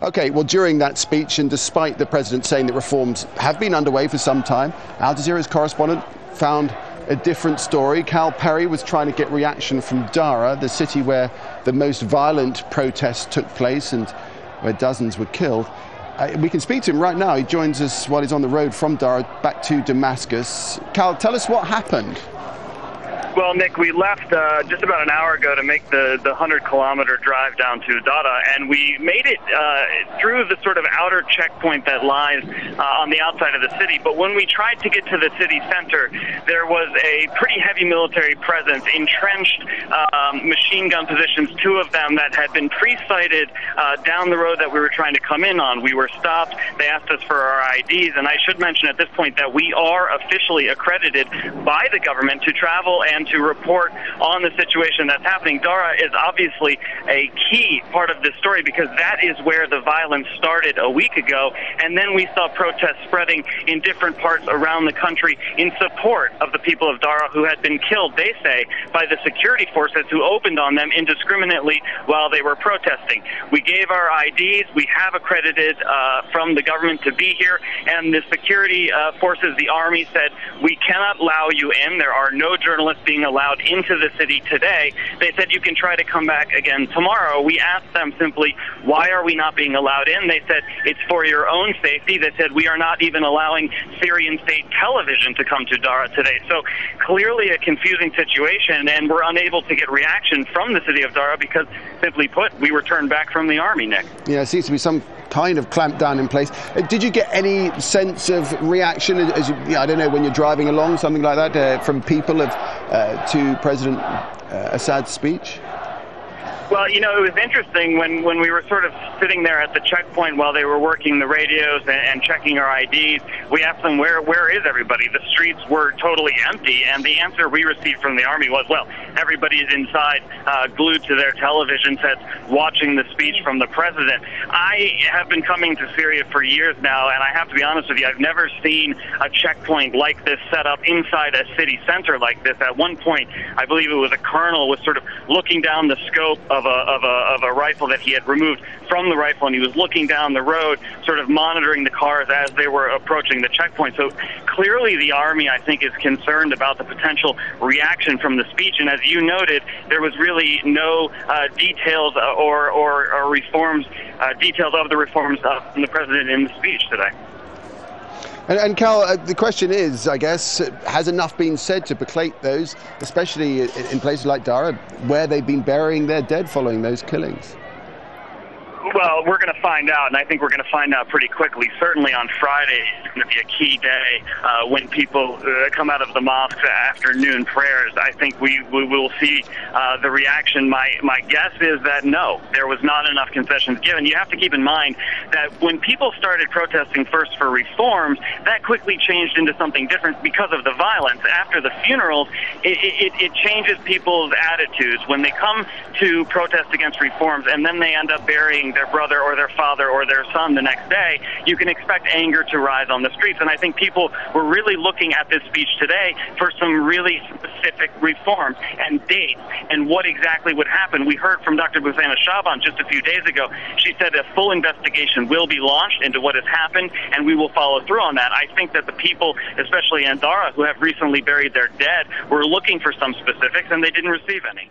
Okay, well, during that speech, and despite the president saying that reforms have been underway for some time, Al Jazeera's correspondent found a different story. Cal Perry was trying to get reaction from Daraa, the city where the most violent protests took place and where dozens were killed. We can speak to him right now. He joins us while he's on the road from Daraa back to Damascus. Cal, tell us what happened. Well, Nick, we left just about an hour ago to make the 100-kilometer drive down to Daraa, and we made it through the sort of outer checkpoint that lies on the outside of the city. But when we tried to get to the city center, there was a pretty heavy military presence, entrenched machine gun positions, two of them that had been pre-sighted down the road that we were trying to come in on. We were stopped. They asked us for our IDs, and I should mention at this point that we are officially accredited by the government to travel and to report on the situation that's happening. Daraa is obviously a key part of this story because that is where the violence started a week ago, and then we saw protests spreading in different parts around the country in support of the people of Daraa who had been killed, they say, by the security forces who opened on them indiscriminately while they were protesting. We gave our IDs. We have accredited from the government to be here, and the security forces, the army, said, we cannot allow you in. There are no journalists being allowed into the city today. They said you can try to come back again tomorrow. We asked them simply, why are we not being allowed in? They said, it's for your own safety. They said, we are not even allowing Syrian state television to come to Daraa today. So clearly a confusing situation, and we're unable to get reaction from the city of Daraa because, simply put, we were turned back from the army, Nick. Yeah, it seems to be some kind of clampdown in place. Did you get any sense of reaction, as I don't know, when you're driving along, something like that, from people to President Assad's speech? Well, you know, it was interesting when we were sort of sitting there at the checkpoint while they were working the radios and checking our IDs. We asked them, where is everybody? The streets were totally empty, and the answer we received from the army was, well, everybody is inside, glued to their television sets, watching the speech from the president. I have been coming to Syria for years now, and I have to be honest with you, I've never seen a checkpoint like this set up inside a city center like this. At one point, I believe it was a colonel was sort of looking down the scope of a rifle that he had removed from the rifle, and he was looking down the road, sort of monitoring the cars as they were approaching the checkpoint. So clearly the army, I think, is concerned about the potential reaction from the speech, and as you noted, there was really no details or reforms, details of the reforms from the president in the speech today. And Cal, the question is, I guess, has enough been said to placate those, especially in places like Daraa, where they've been burying their dead following those killings? Well, we're going to find out, and I think we're going to find out pretty quickly. Certainly on Friday is going to be a key day when people come out of the mosques after noon prayers. I think we will see the reaction. My guess is that no, there was not enough concessions given. You have to keep in mind that when people started protesting first for reforms, that quickly changed into something different because of the violence. After the funerals, it changes people's attitudes. When they come to protest against reforms and then they end up burying their brother or their father or their son the next day, you can expect anger to rise on the streets. And I think people were really looking at this speech today for some really specific reforms and dates and what exactly would happen. We heard from Dr. Bouzaina Shaban just a few days ago. She said a full investigation will be launched into what has happened, and we will follow through on that. I think that the people, especially in Daraa, who have recently buried their dead, were looking for some specifics, and they didn't receive any.